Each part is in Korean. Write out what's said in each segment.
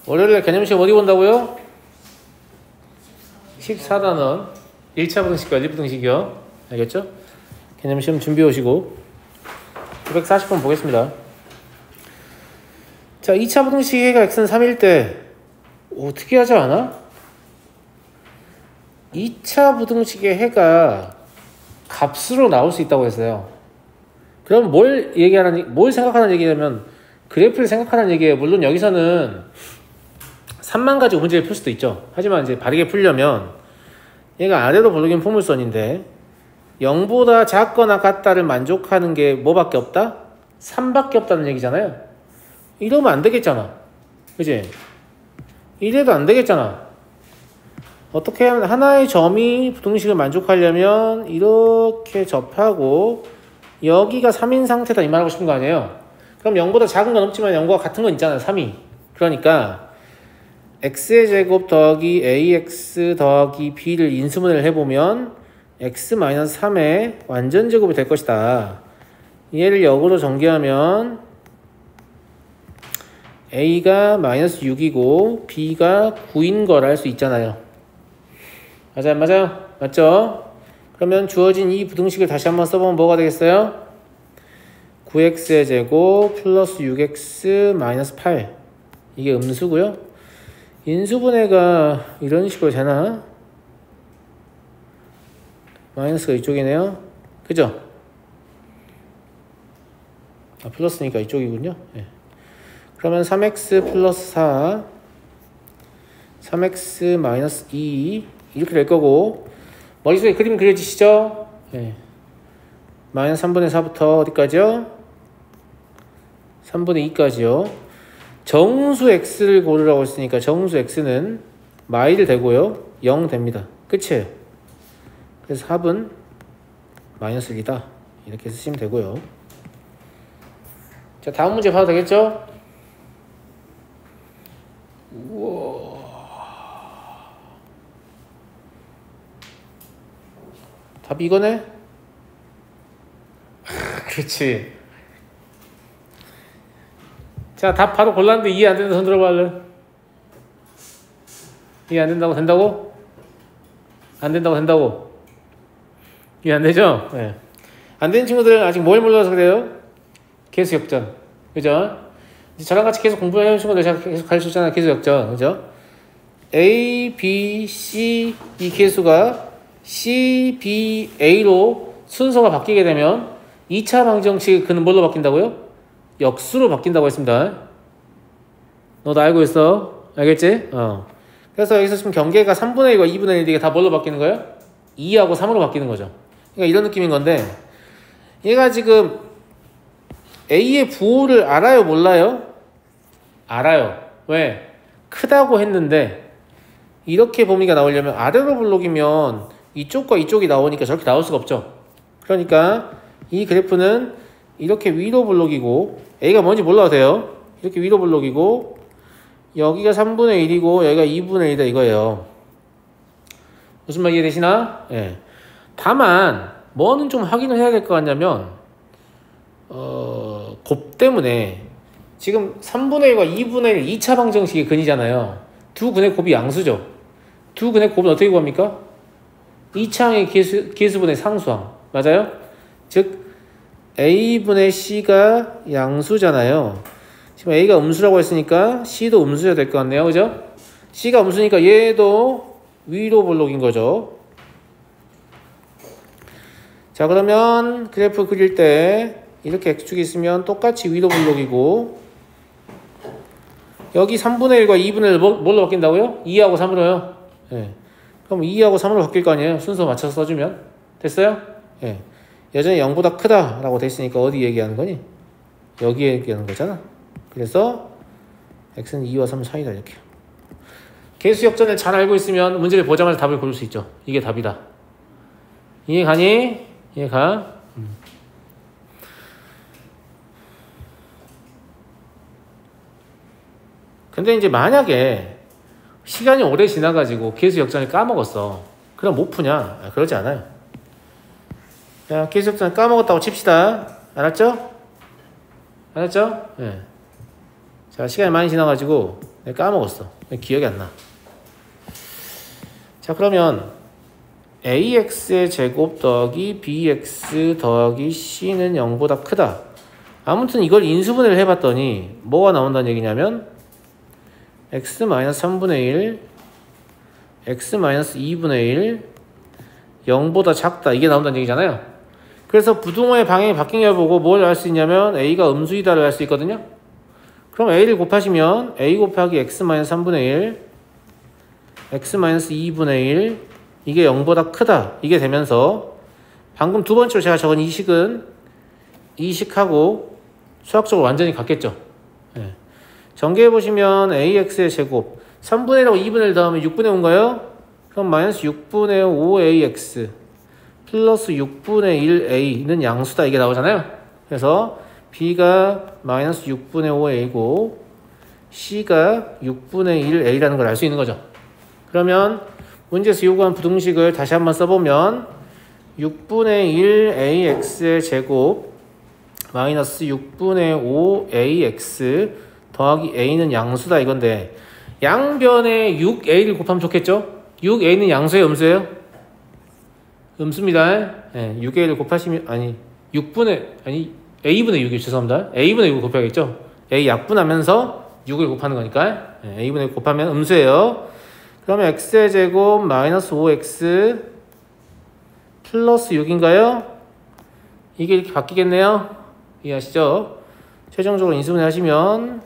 월요일에 개념시험 어디 본다고요? 14단원 1차 부등식과 1, 부등식이요. 알겠죠? 개념시험 준비해 오시고 940번 보겠습니다. 자, 2차 부등식 해가 x는 3일 때 어떻게 하지 않아? 2차 부등식의 해가 값으로 나올 수 있다고 했어요. 그럼 뭘 생각하는 얘기냐면 그래프를 생각하는 얘기예요. 물론 여기서는 3만 가지 문제를 풀 수도 있죠. 하지만 이제 바르게 풀려면 얘가 아래로 볼로긴 포물선인데 0보다 작거나 같다를 만족하는 게 뭐밖에 없다? 3밖에 없다는 얘기잖아요. 이러면 안 되겠잖아. 그치? 이래도 안 되겠잖아. 어떻게 하면 하나의 점이 부등식을 만족하려면 이렇게 접하고 여기가 3인 상태다 이 말하고 싶은 거 아니에요. 그럼 0보다 작은 건 없지만 0과 같은 건 있잖아요. 3이. 그러니까 x의 제곱 더하기 ax 더하기 b를 인수분해를 해보면 x-3의 완전 제곱이 될 것이다. 얘를 역으로 전개하면 a가 -6이고 b가 9인 걸 알 수 있잖아요. 맞아요? 맞아요? 맞죠? 그러면 주어진 이 부등식을 다시 한번 써보면 뭐가 되겠어요? 9x의 제곱 플러스 6x 8 이게 음수고요. 인수분해가 이런 식으로 되나? 마이너스가 이쪽이네요. 그죠? 아, 플러스니까 이쪽이군요. 네. 그러면 3x 플러스 4 3x 마이너스 2 이렇게 될 거고 머릿속에 그림 그려지시죠? 네. 마이너스 3분의 4부터 어디까지요? 3분의 2까지요. 정수 x를 고르라고 했으니까 정수 x는 마일 되고요. 0 됩니다. 끝이에요. 그래서 합은 마이너스 1이다. 이렇게 쓰시면 되고요. 자, 다음 문제 봐도 되겠죠? 우와. 답이 이거네? 그렇지. 자, 답 바로 골랐는데 이해 안 된다 손 들어봐 할래? 이해 안 된다고 된다고? 안 된다고 된다고? 이해 안 되죠? 네. 안 되는 친구들은 아직 뭘 몰라서 그래요? 계수 역전. 그죠? 이제 저랑 같이 계속 공부해온 친구들 제가 계속 가르쳐줬잖아요. 계수 역전. 그죠? A, B, C 이 계수가 C, B, A로 순서가 바뀌게 되면 2차 방정식 그는 뭘로 바뀐다고요? 역수로 바뀐다고 했습니다. 너도 알고 있어? 알겠지? 그래서 여기서 지금 경계가 3분의 1과 2분의 1 이게 다 뭘로 바뀌는 거예요? 2하고 3으로 바뀌는 거죠. 그러니까 이런 느낌인 건데 얘가 지금 A의 부호를 알아요? 몰라요? 알아요. 왜? 크다고 했는데 이렇게 범위가 나오려면 아래로 블록이면 이쪽과 이쪽이 나오니까 저렇게 나올 수가 없죠. 그러니까 이 그래프는 이렇게 위로 블록이고 A가 뭔지 몰라도 돼요. 이렇게 위로 블록이고 여기가 3분의 1이고 여기가 2분의 1이다 이거예요. 무슨 말 이해되시나? 예. 다만 뭐는 좀 확인을 해야 될 것 같냐면 곱 때문에 지금 3분의 1과 2분의 1 2차 방정식의 근이잖아요. 두 근의 곱이 양수죠. 두 근의 곱은 어떻게 구합니까? 2차항의 계수분의 상수항. 맞아요? 즉 A분의 C가 양수잖아요. 지금 A가 음수라고 했으니까 C도 음수여야 될 것 같네요. 그죠? C가 음수니까 얘도 위로 볼록인 거죠. 자, 그러면 그래프 그릴 때 이렇게 X축이 있으면 똑같이 위로 볼록이고 여기 3분의 1과 2분의 1 뭘로 바뀐다고요? 2하고 3으로요. 네. 그럼 2하고 3으로 바뀔 거 아니에요? 순서 맞춰서 써주면. 됐어요? 네. 여전히 0보다 크다 라고 돼 있으니까 어디 얘기하는 거니? 여기 얘기하는 거잖아. 그래서 x는 2와 3 사이다 이렇게. 계수 역전을 잘 알고 있으면 문제를 보자마자 답을 고를 수 있죠. 이게 답이다. 이해가니? 이해가? 근데 이제 만약에 시간이 오래 지나가지고 계수 역전을 까먹었어. 그럼 못 푸냐? 그러지 않아요. 자, 계수 역전을 까먹었다고 칩시다. 알았죠? 알았죠? 네. 자, 시간이 많이 지나가지고 내가 까먹었어. 기억이 안 나. 자, 그러면 ax의 제곱 더하기 bx 더하기 c는 0보다 크다. 아무튼 이걸 인수분해를 해봤더니 뭐가 나온다는 얘기냐면 x-3분의 1, x-2분의 1, 0보다 작다. 이게 나온다는 얘기잖아요. 그래서 부등호의 방향이 바뀐 걸 보고 뭘 알 수 있냐면 a가 음수이다를 알 수 있거든요. 그럼 a를 곱하시면 a 곱하기 x-3분의 1, x-2분의 1, 이게 0보다 크다. 이게 되면서 방금 두 번째로 제가 적은 이 식은 이 식하고 수학적으로 완전히 같겠죠. 네. 전개해보시면 ax의 제곱 3분의 1하고 2분의 1 더하면 6분의 5인가요? 그럼 마이너스 6분의 5ax 플러스 6분의 1a는 양수다. 이게 나오잖아요. 그래서 b가 마이너스 6분의 5a고 c가 6분의 1a라는 걸 알 수 있는 거죠. 그러면 문제에서 요구한 부등식을 다시 한번 써보면 6분의 1ax의 제곱 마이너스 6분의 5ax 더하기 a는 양수다 이건데 양변에 6a를 곱하면 좋겠죠? 6a는 양수예요, 음수예요? 음수입니다. 네, 6a를 곱하시면 a분의 6이요. 죄송합니다. a분의 6을 곱해야겠죠? a 약분하면서 6을 곱하는 거니까 네, a분의 6 곱하면 음수예요. 그러면 x의 제곱 마이너스 5x 플러스 6인가요? 이게 이렇게 바뀌겠네요. 이해하시죠? 최종적으로 인수분해 하시면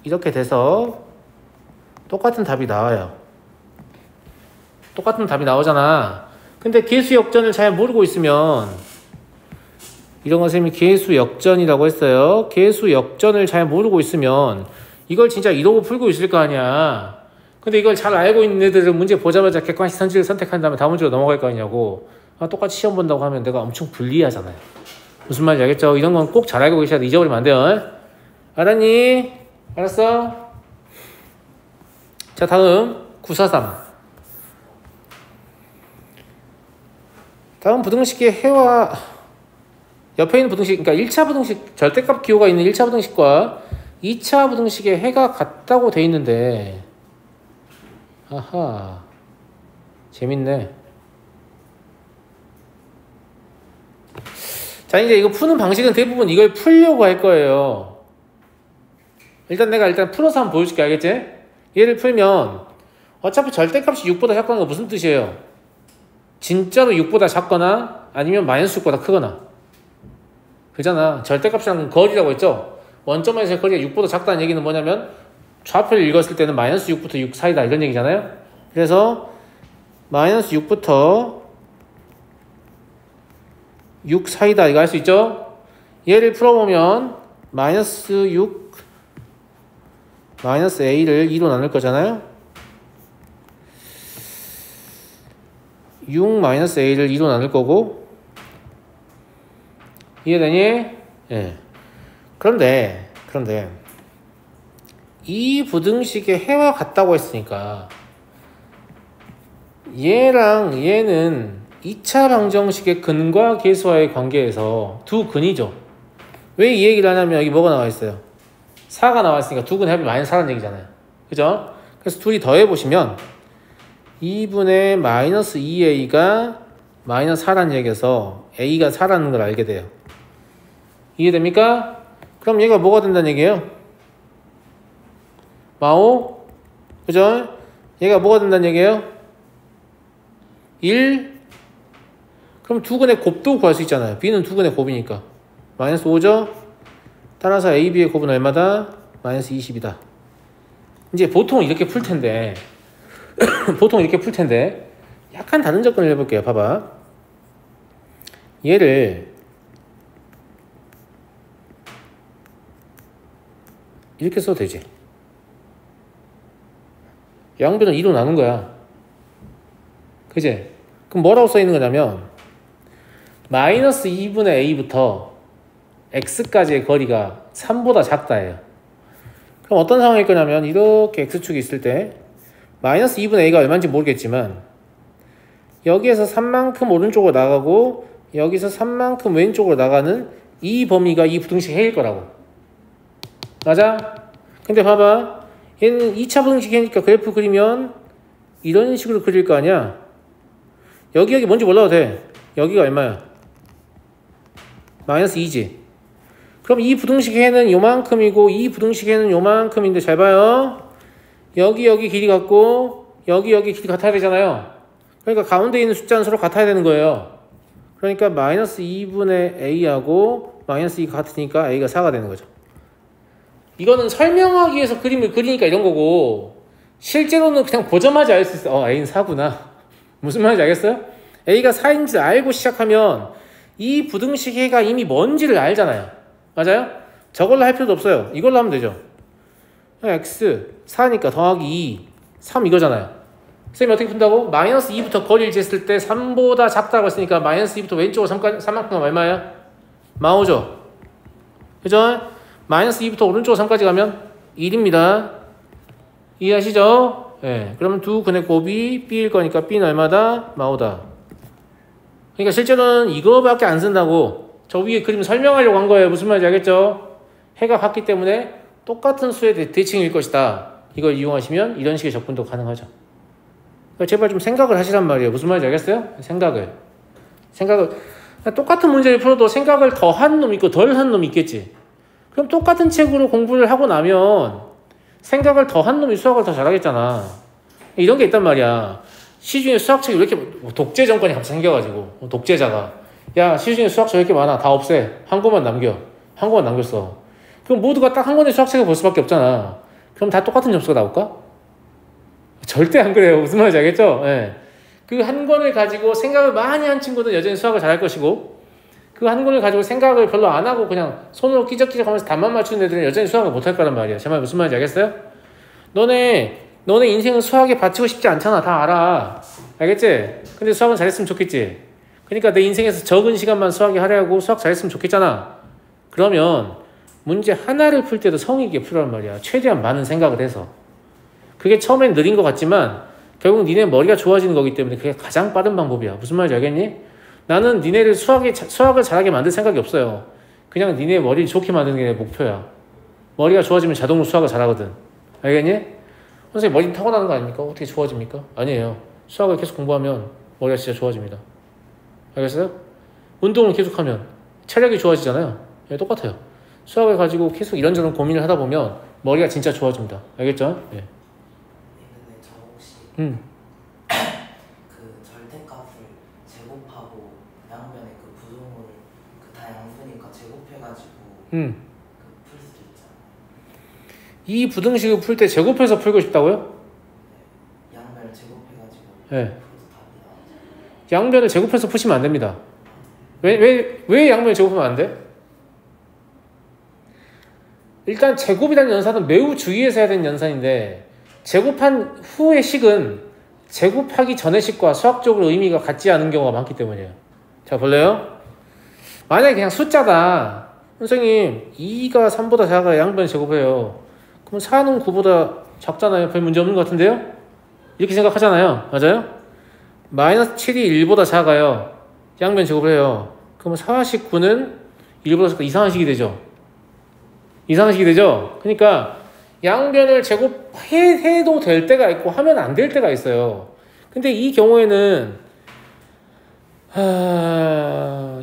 이렇게 돼서 똑같은 답이 나와요. 똑같은 답이 나오잖아. 근데 계수 역전을 잘 모르고 있으면 이런 거 선생님이 계수 역전이라고 했어요. 계수 역전을 잘 모르고 있으면 이걸 진짜 이러고 풀고 있을 거 아니야. 근데 이걸 잘 알고 있는 애들은 문제 보자마자 객관식 선지를 선택한 다음에 다음 문제로 넘어갈 거 아니냐고. 똑같이 시험 본다고 하면 내가 엄청 불리하잖아요. 무슨 말인지 알겠죠? 이런 건 꼭 잘 알고 계셔야 돼. 잊어버리면 안 돼요. 알았니? 알았어? 자, 다음 943. 다음 부등식의 해와 옆에 있는 부등식, 그러니까 1차 부등식, 절대값 기호가 있는 1차 부등식과 2차 부등식의 해가 같다고 돼 있는데 아하, 재밌네. 자, 이제 이거 푸는 방식은 대부분 이걸 풀려고 할 거예요. 내가 풀어서 한번 보여줄게. 알겠지? 얘를 풀면 어차피 절대값이 6보다 작다는 거 무슨 뜻이에요? 진짜로 6보다 작거나 아니면 마이너스 6보다 크거나. 그잖아. 절대값이라는 건 거리라고 했죠? 원점에서의 거리가 6보다 작다는 얘기는 뭐냐면 좌표를 읽었을 때는 마이너스 6부터 6 사이다 이런 얘기잖아요. 그래서 마이너스 6부터 6 사이다 이거 할 수 있죠? 얘를 풀어보면 마이너스 6 마이너스 a를 2로 나눌 거잖아요. 6 마이너스 a를 2로 나눌 거고 이해되니? 예. 그런데 이 부등식의 해와 같다고 했으니까 얘랑 얘는 2차 방정식의 근과 계수와의 관계에서 두 근이죠. 왜 이 얘기를 하냐면 여기 뭐가 나와 있어요? 4가 나와 있으니까 두 근 합이 마이너스 4라는 얘기잖아요. 그죠? 그래서 둘이 더해보시면 2분의 마이너스 2a가 마이너스 4라는 얘기여서 a가 4라는 걸 알게 돼요. 이해됩니까? 그럼 얘가 뭐가 된다는 얘기예요? 마오? 그죠? 얘가 뭐가 된다는 얘기예요? 1? 그럼 두 근의 곱도 구할 수 있잖아요. b는 두 근의 곱이니까 마이너스 5죠? 따라서 a, b의 곱은 얼마다? 마이너스 20이다. 이제 보통 이렇게 풀 텐데 약간 다른 접근을 해볼게요. 봐봐. 얘를 이렇게 써도 되지. 양변을 2로 나눈 거야. 그지? 그럼 뭐라고 써 있는 거냐면 마이너스 2분의 a부터 x까지의 거리가 3보다 작다예요. 그럼 어떤 상황일 거냐면 이렇게 x축이 있을 때 마이너스 2분의 a가 얼마인지 모르겠지만 여기에서 3만큼 오른쪽으로 나가고 여기서 3만큼 왼쪽으로 나가는 이 범위가 이 부등식 해일 거라고. 맞아? 근데 봐봐. 얘는 2차 부등식이니까 그래프 그리면 이런 식으로 그릴 거 아니야? 여기 뭔지 몰라도 돼. 여기가 얼마야? 마이너스 2지. 그럼 이 부등식에는 요만큼이고 이 부등식에는 요만큼인데 잘 봐요. 여기 길이 같고 여기 길이 같아야 되잖아요. 그러니까 가운데 있는 숫자는 서로 같아야 되는 거예요. 그러니까 마이너스 2분의 a하고 마이너스 2가 같으니까 a가 4가 되는 거죠. 이거는 설명하기 위해서 그림을 그리니까 이런 거고 실제로는 그냥 보자마자 알 수 있어. a는 4구나. 무슨 말인지 알겠어요? a가 4인지 알고 시작하면 이 부등식해가 이미 뭔지를 알잖아요. 맞아요? 저걸로 할 필요도 없어요. 이걸로 하면 되죠. x 4니까 더하기 2 3 이거잖아요. 쌤이 어떻게 푼다고? 마이너스 2부터 거리를 쟀을 때 3보다 작다고 했으니까 마이너스 2부터 왼쪽으로 3만큼 얼마야? 마오죠. 그죠? 마이너스 2부터 오른쪽으로 3까지 가면 1입니다. 이해하시죠? 예. 그러면 두 근의 곱이 b일 거니까 b는 얼마다? 마오다. 그러니까 실제로는 이거밖에 안 쓴다고 저 위에 그림 설명하려고 한 거예요. 무슨 말인지 알겠죠? 해가 같기 때문에 똑같은 수의 대칭일 것이다. 이걸 이용하시면 이런 식의 접근도 가능하죠. 그러니까 제발 좀 생각을 하시란 말이에요. 무슨 말인지 알겠어요? 생각을 똑같은 문제를 풀어도 생각을 더 한 놈 있고 덜 한 놈이 있겠지. 그럼 똑같은 책으로 공부를 하고 나면 생각을 더 한 놈이 수학을 더 잘하겠잖아. 이런 게 있단 말이야. 시중에 수학책이 왜 이렇게 독재 정권이 갑자기 생겨가지고 독재자가 야 시중에 수학책 왜 이렇게 많아 다 없애 한 권만 남겼어. 그럼 모두가 딱 한 권의 수학책을 볼 수밖에 없잖아. 그럼 다 똑같은 점수가 나올까? 절대 안 그래요. 무슨 말인지 알겠죠? 예. 그 한 권을 가지고 생각을 많이 한 친구는 여전히 수학을 잘할 것이고 그 한 권을 가지고 생각을 별로 안 하고 그냥 손으로 끼적끼적 하면서 답만 맞추는 애들은 여전히 수학을 못할 거란 말이야. 제 말 무슨 말인지 알겠어요? 너네 인생은 수학에 바치고 싶지 않잖아. 다 알아. 알겠지? 근데 수학은 잘했으면 좋겠지. 그러니까 내 인생에서 적은 시간만 수학에 할애하고 수학 잘했으면 좋겠잖아. 그러면 문제 하나를 풀 때도 성의 있게 풀란 말이야. 최대한 많은 생각을 해서. 그게 처음엔 느린 것 같지만 결국 니네 머리가 좋아지는 거기 때문에 그게 가장 빠른 방법이야. 무슨 말인지 알겠니? 나는 니네를 수학을 잘하게 만들 생각이 없어요. 그냥 니네 머리를 좋게 만드는 게 내 목표야. 머리가 좋아지면 자동으로 수학을 잘하거든. 알겠니? 선생님 머리 타고나는 거 아닙니까? 어떻게 좋아집니까? 아니에요. 수학을 계속 공부하면 머리가 진짜 좋아집니다. 알겠어요? 운동을 계속하면 체력이 좋아지잖아요. 네, 똑같아요. 수학을 가지고 계속 이런저런 고민을 하다 보면 머리가 진짜 좋아집니다. 알겠죠? 네. 근데 저 혹시 그 절대값을 제곱하고 양변에 그 부동호를 그 다 양수니까 제곱해가지고 풀 수도 있잖아요. 이 부등식을 풀 때 제곱해서 풀고 싶다고요? 네. 양변을 제곱해가지고 네. 풀어도 답이 나오죠. 양변을 제곱해서 푸시면 안 됩니다. 왜 양변을 제곱하면 안 돼? 일단 제곱이라는 연산은 매우 주의해서 해야 되는 연산인데 제곱한 후의 식은 제곱하기 전의 식과 수학적으로 의미가 같지 않은 경우가 많기 때문이에요. 자 볼래요? 만약에 그냥 숫자다. 선생님 2가 3보다 작아야 양변 제곱해요. 그럼 4는 9보다 작잖아요. 별 문제 없는 것 같은데요? 이렇게 생각하잖아요. 맞아요? 마이너스 7이 1보다 작아요. 양변 제곱을 해요. 그럼 4식 9는 1보다 작다. 이상한 식이 되죠. 그러니까 양변을 제곱해도 될 때가 있고 하면 안 될 때가 있어요. 근데 이 경우에는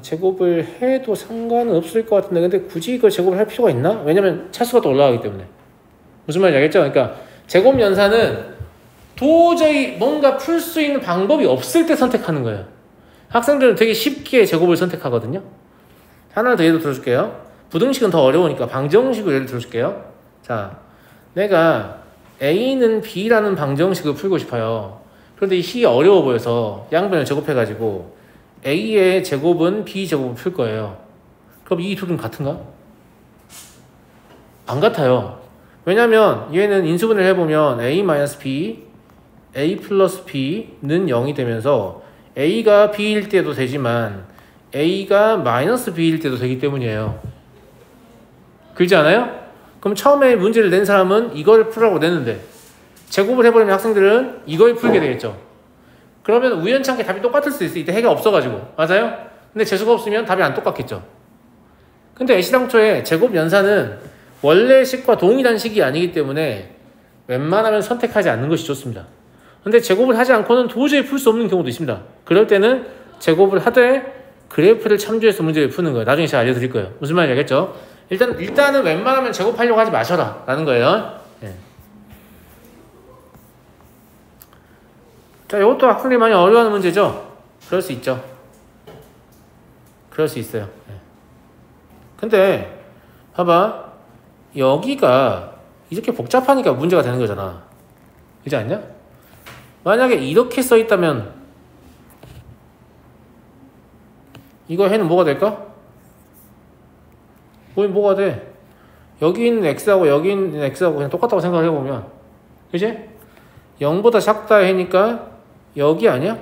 제곱을 해도 상관은 없을 것 같은데 근데 굳이 이걸 제곱을 할 필요가 있나? 왜냐면 차수가 또 올라가기 때문에. 무슨 말인지 알겠죠? 그러니까 제곱 연산은 도저히 뭔가 풀 수 있는 방법이 없을 때 선택하는 거예요. 학생들은 되게 쉽게 제곱을 선택하거든요. 하나 더 예를 들어줄게요. 부등식은 더 어려우니까 방정식을 예를 들어줄게요. 자, 내가 A는 B라는 방정식을 풀고 싶어요. 그런데 이 식이 어려워 보여서 양변을 제곱해가지고 A의 제곱은 B 제곱을 풀 거예요. 그럼 이 둘은 같은가? 안 같아요. 왜냐면 얘는 인수분해를 해보면 A-B, A 플러스 B는 0이 되면서 A가 B일 때도 되지만 A가 마이너스 B일 때도 되기 때문이에요. 그렇지 않아요? 그럼 처음에 문제를 낸 사람은 이걸 풀라고 냈는데 제곱을 해버리면 학생들은 이걸 풀게 되겠죠. 그러면 우연찮게 답이 똑같을 수 있어. 이때 해가 없어가지고. 맞아요? 근데 재수가 없으면 답이 안 똑같겠죠. 근데 애시당초에 제곱 연산은 원래 식과 동일한 식이 아니기 때문에 웬만하면 선택하지 않는 것이 좋습니다. 근데 제곱을 하지 않고는 도저히 풀 수 없는 경우도 있습니다. 그럴 때는 제곱을 하되 그래프를 참조해서 문제를 푸는 거예요. 나중에 제가 알려드릴 거예요. 무슨 말인지 알겠죠? 일단은 웬만하면 제곱하려고 하지 마셔라 라는 거예요. 예. 자, 이것도 학생들이 많이 어려워하는 문제죠? 그럴 수 있죠. 그럴 수 있어요. 예. 근데 봐봐, 여기가 이렇게 복잡하니까 문제가 되는 거잖아. 그렇지 않냐? 만약에 이렇게 써 있다면 이거 해는 뭐가 될까? 뭐가 돼? 여기 있는 x하고 여기 있는 x하고 그냥 똑같다고 생각을 해보면, 그치? 0보다 작다 해니까 여기 아니야?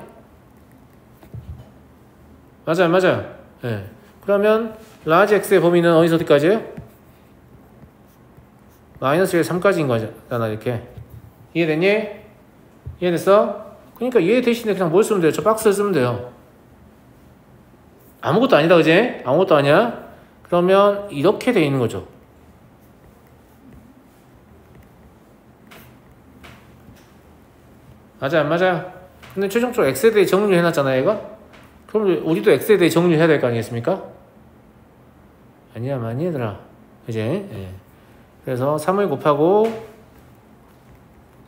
맞아요. 네. 그러면 라지 x의 범위는 어디서 어디까지예요? 마이너스 1에서 3까지인 거잖아. 이렇게 이해됐니? 이해됐어? 그러니까 얘 대신에 그냥 뭘 쓰면 돼요? 저 박스를 쓰면 돼요. 아무것도 아니다, 그지? 아무것도 아니야? 그러면 이렇게 돼 있는 거죠. 맞아, 안 맞아요? 근데 최종적으로 x에 대해 정리를 해놨잖아요, 얘가? 그럼 우리도 x에 대해 정리를 해야 될 거 아니겠습니까? 아니야, 많이 얘들아. 그지? 예. 그래서 3을 곱하고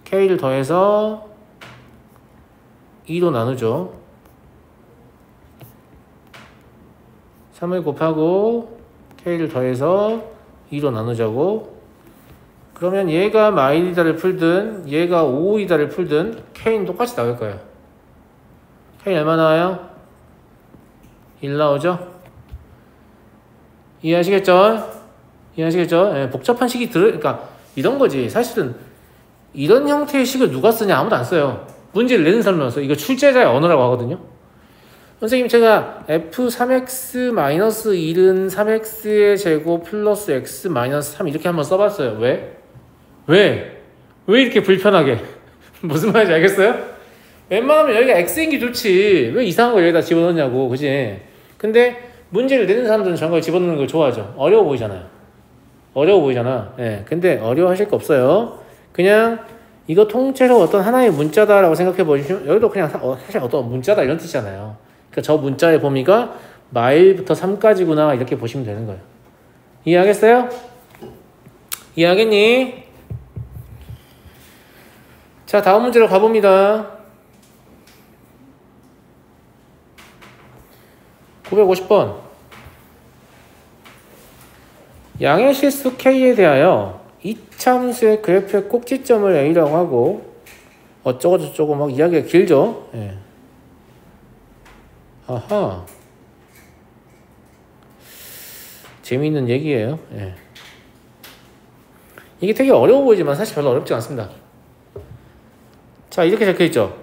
k를 더해서 2로 나누죠. 3을 곱하고 k를 더해서 2로 나누자고. 그러면 얘가 마일이다를 풀든 얘가 5이다를 풀든 k는 똑같이 나올 거예요. k 얼마 나와요? 1 나오죠? 이해하시겠죠? 예, 복잡한 식이 그러니까 이런 거지. 사실은 이런 형태의 식을 누가 쓰냐? 아무도 안 써요. 문제를 내는 사람만 써. 이거 출제자의 언어라고 하거든요. 선생님, 제가 f3x-1은 3x의 제곱 플러스 x-3 이렇게 한번 써봤어요. 왜 이렇게 불편하게? 무슨 말인지 알겠어요? 웬만하면 여기가 x인 게 좋지. 왜 이상한 걸 여기다 집어넣냐고. 그지? 근데 문제를 내는 사람들은 저런 걸 집어넣는 걸 좋아하죠. 어려워 보이잖아. 예. 근데 어려워하실 거 없어요. 그냥 이거 통째로 어떤 하나의 문자다라고 생각해 보시면, 여기도 그냥 사실 어떤 문자다 이런 뜻이잖아요. 그러니까 저 문자의 범위가 마일부터 3까지구나 이렇게 보시면 되는 거예요. 이해하겠어요? 이해하겠니? 자, 다음 문제로 가봅니다. 950번. 양의 실수 k에 대하여 이차함수의 그래프의 꼭지점을 a라고 하고 어쩌고저쩌고 막 이야기가 길죠. 예. 아하, 재미있는 얘기예요. 예. 이게 되게 어려워 보이지만 사실 별로 어렵지 않습니다. 자, 이렇게 적혀있죠.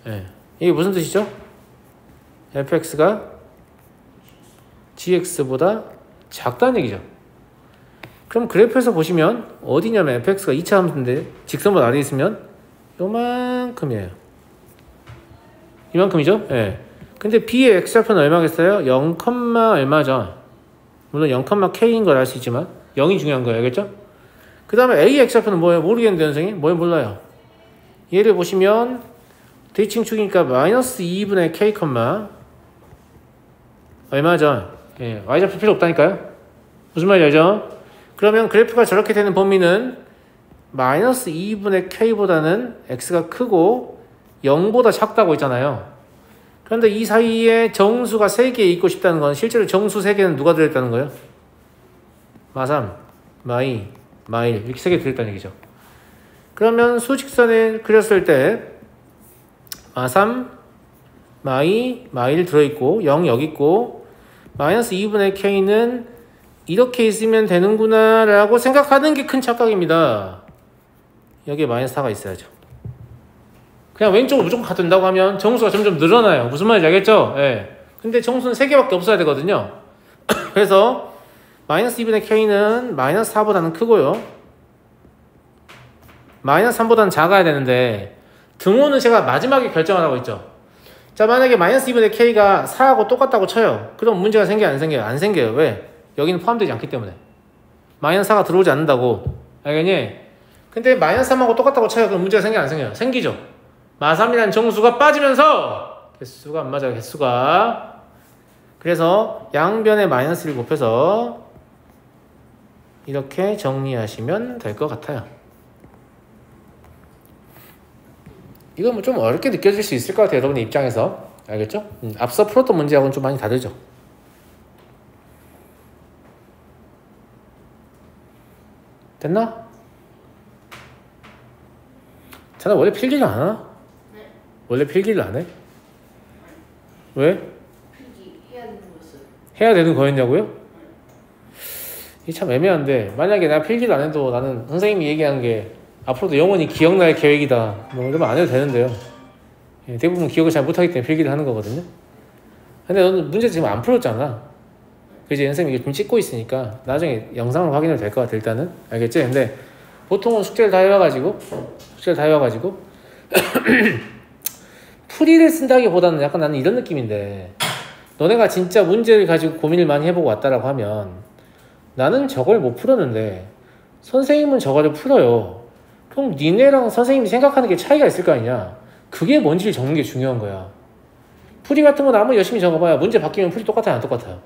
예. 이게 무슨 뜻이죠? fx가 gx보다 작다는 얘기죠. 그럼 그래프에서 보시면 어디냐면 fx가 2차 함수인데 직선보다 아래에 있으면 요만큼이에요. 이만큼이죠? 예. 근데 b의 x좌표는 얼마겠어요? 0, 얼마죠? 물론 0,k인 걸 알 수 있지만 0이 중요한 거예요. 알겠죠? 그 다음에 a의 x좌표는 뭐예요? 모르겠는데 선생님? 뭘 몰라요? 얘를 보시면 대칭축이니까 마이너스 2분의 k, 얼마죠? 예, y좌표 필요 없다니까요? 무슨 말인지 알죠? 그러면 그래프가 저렇게 되는 범위는 마이너스 2분의 k보다는 x가 크고 0보다 작다고 있잖아요. 그런데 이 사이에 정수가 3개 있고 싶다는 건 실제로 정수 3개는 누가 들어있다는 거예요? 마3, 마2, 마1 이렇게 3개 들어있다는 얘기죠. 그러면 수직선을 그렸을 때 마3, 마2, 마1 들어있고 0 여기 있고 마이너스 2분의 k는 이렇게 있으면 되는구나 라고 생각하는 게 큰 착각입니다. 여기에 마이너스 4가 있어야죠. 그냥 왼쪽으로 무조건 가도 된다고 하면 정수가 점점 늘어나요. 무슨 말인지 알겠죠? 예. 근데 정수는 3개밖에 없어야 되거든요. 그래서 마이너스 2분의 k는 마이너스 4보다는 크고요. 마이너스 3보다는 작아야 되는데 등호는 제가 마지막에 결정하라고 했죠. 자, 만약에 마이너스 2분의 k가 4하고 똑같다고 쳐요. 그럼 문제가 생겨요? 안 생겨요? 안 생겨요. 왜? 여기는 포함되지 않기 때문에. 마이너스 4가 들어오지 않는다고. 알겠니? 근데 마이너스 3하고 똑같다고 쳐요. 그럼 문제가 생겨 안 생겨요? 생기죠. 마3이라는 정수가 빠지면서 개수가 안 맞아요. 개수가. 그래서 양변에 마이너스를 곱해서 이렇게 정리하시면 될 것 같아요. 이건 뭐 좀 어렵게 느껴질 수 있을 것 같아요. 여러분의 입장에서. 알겠죠? 앞서 풀었던 문제하고는 좀 많이 다르죠. 됐나? 자네 원래 필기를 안 하나? 네. 원래 필기를 안 해? 왜? 필기 해야 되는 거였어요. 해야 되는 거였냐고요? 이게 참 애매한데 만약에 내가 필기를 안 해도 나는 선생님이 얘기한 게 앞으로도 영원히 기억날 계획이다 뭐 이러면 안 해도 되는데요. 예, 대부분 기억을 잘 못하기 때문에 필기를 하는 거거든요. 근데 너는 문제 지금 안 풀었잖아. 그지? 선생님이 이게 좀 찍고 있으니까 나중에 영상으로 확인해도 될 것 같아. 일단은 알겠지? 근데 보통은 숙제를 다 해와가지고 풀이를 쓴다기보다는 약간 나는 이런 느낌인데 너네가 진짜 문제를 가지고 고민을 많이 해보고 왔다라고 하면 나는 저걸 못 풀었는데 선생님은 저거를 풀어요. 그럼 니네랑 선생님이 생각하는 게 차이가 있을 거 아니냐. 그게 뭔지를 적는 게 중요한 거야. 풀이 같은 건 아무리 열심히 적어봐야 문제 바뀌면 풀이 똑같아요? 안 똑같아요?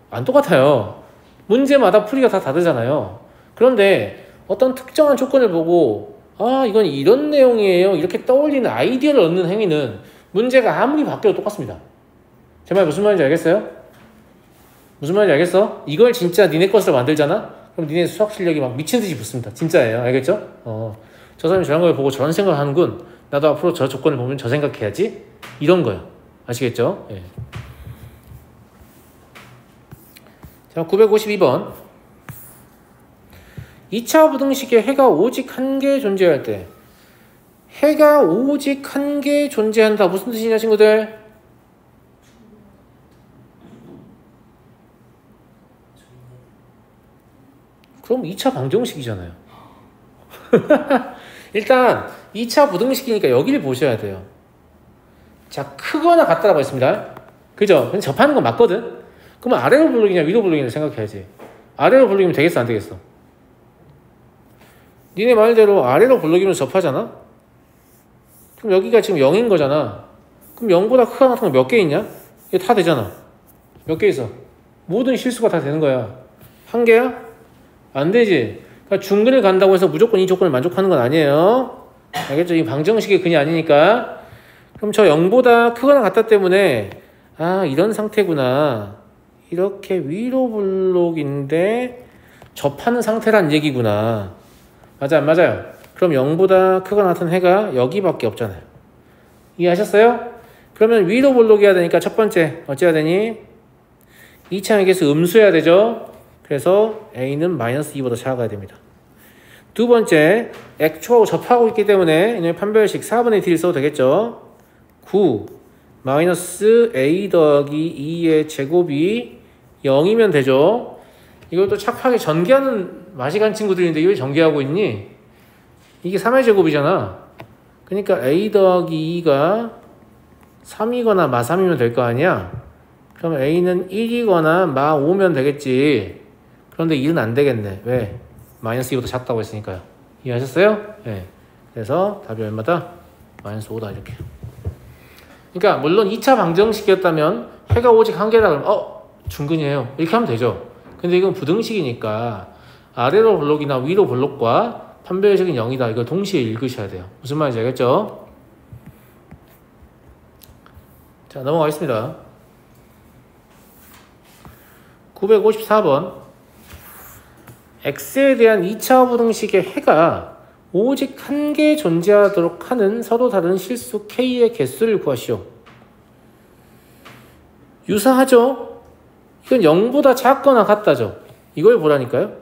안 똑같아요. 문제마다 풀이가 다 다르잖아요. 그런데 어떤 특정한 조건을 보고 아 이건 이런 내용이에요 이렇게 떠올리는 아이디어를 얻는 행위는 문제가 아무리 바뀌어도 똑같습니다. 제 말 무슨 말인지 알겠어요? 무슨 말인지 알겠어? 이걸 진짜 니네 것으로 만들잖아? 그럼 니네 수학 실력이 막 미친듯이 붙습니다. 진짜예요. 알겠죠? 저 사람이 저런 걸 보고 저런 생각을 하는군. 나도 앞으로 저 조건을 보면 저 생각해야지. 이런 거요. 아시겠죠? 예. 자, 952번. 2차 부등식에 해가 오직 한 개 존재할 때 해가 오직 한 개 존재한다. 무슨 뜻이냐 친구들? 그럼 2차 방정식이잖아요. 일단 2차 부등식이니까 여기를 보셔야 돼요. 자, 크거나 같다라고 했습니다. 그죠? 근데 접하는 건 맞거든? 그러면 아래로 블록이냐 위로 블록이냐 생각해야지. 아래로 블록이면 되겠어 안 되겠어? 니네 말대로 아래로 블록이면 접하잖아? 그럼 여기가 지금 0인 거잖아. 그럼 0보다 크거나 같은 거 몇 개 있냐? 이게 다 되잖아. 몇 개 있어? 모든 실수가 다 되는 거야. 한 개야? 안 되지. 그러니까 중근을 간다고 해서 무조건 이 조건을 만족하는 건 아니에요. 알겠죠? 이 방정식의 근이 아니니까. 그럼 저 0보다 크거나 같다 때문에 아 이런 상태구나. 이렇게 위로 블록인데 접하는 상태란 얘기구나. 맞아 안 맞아요? 그럼 0보다 크거나 같은 해가 여기밖에 없잖아요. 이해하셨어요? 그러면 위로 블록이어야 되니까 첫 번째 어찌해야 되니? 2차 개수 음수해야 되죠? 그래서 A는 마이너스 2보다 작아야 됩니다. 두 번째, 액초하고 접하고 있기 때문에 이제 판별식 4분의 D를 써도 되겠죠? 9 마이너스 A 더하기 2의 제곱이 0이면 되죠? 이것도 착하게 전개하는 맛이 간 친구들인데 왜 전개하고 있니? 이게 3의 제곱이잖아. 그러니까 A 더하기 2가 3이거나 마 3이면 될 거 아니야? 그럼 A는 1이거나 마 5면 되겠지. 그런데 1은 안 되겠네. 왜? 마이너스 2보다 작다고 했으니까요. 이해하셨어요? 네. 그래서 답이 얼마다? 마이너스 5다 이렇게. 그러니까 물론 2차 방정식이었다면 해가 오직 한 개다 그러면 중근이에요. 이렇게 하면 되죠. 근데 이건 부등식이니까 아래로 블록이나 위로 블록과 판별식은 0이다. 이걸 동시에 읽으셔야 돼요. 무슨 말인지 알겠죠? 자, 넘어가겠습니다. 954번. X에 대한 2차 부등식의 해가 오직 한 개 존재하도록 하는 서로 다른 실수 K의 개수를 구하시오. 유사하죠? 이건 0보다 작거나 같다죠? 이걸 보라니까요?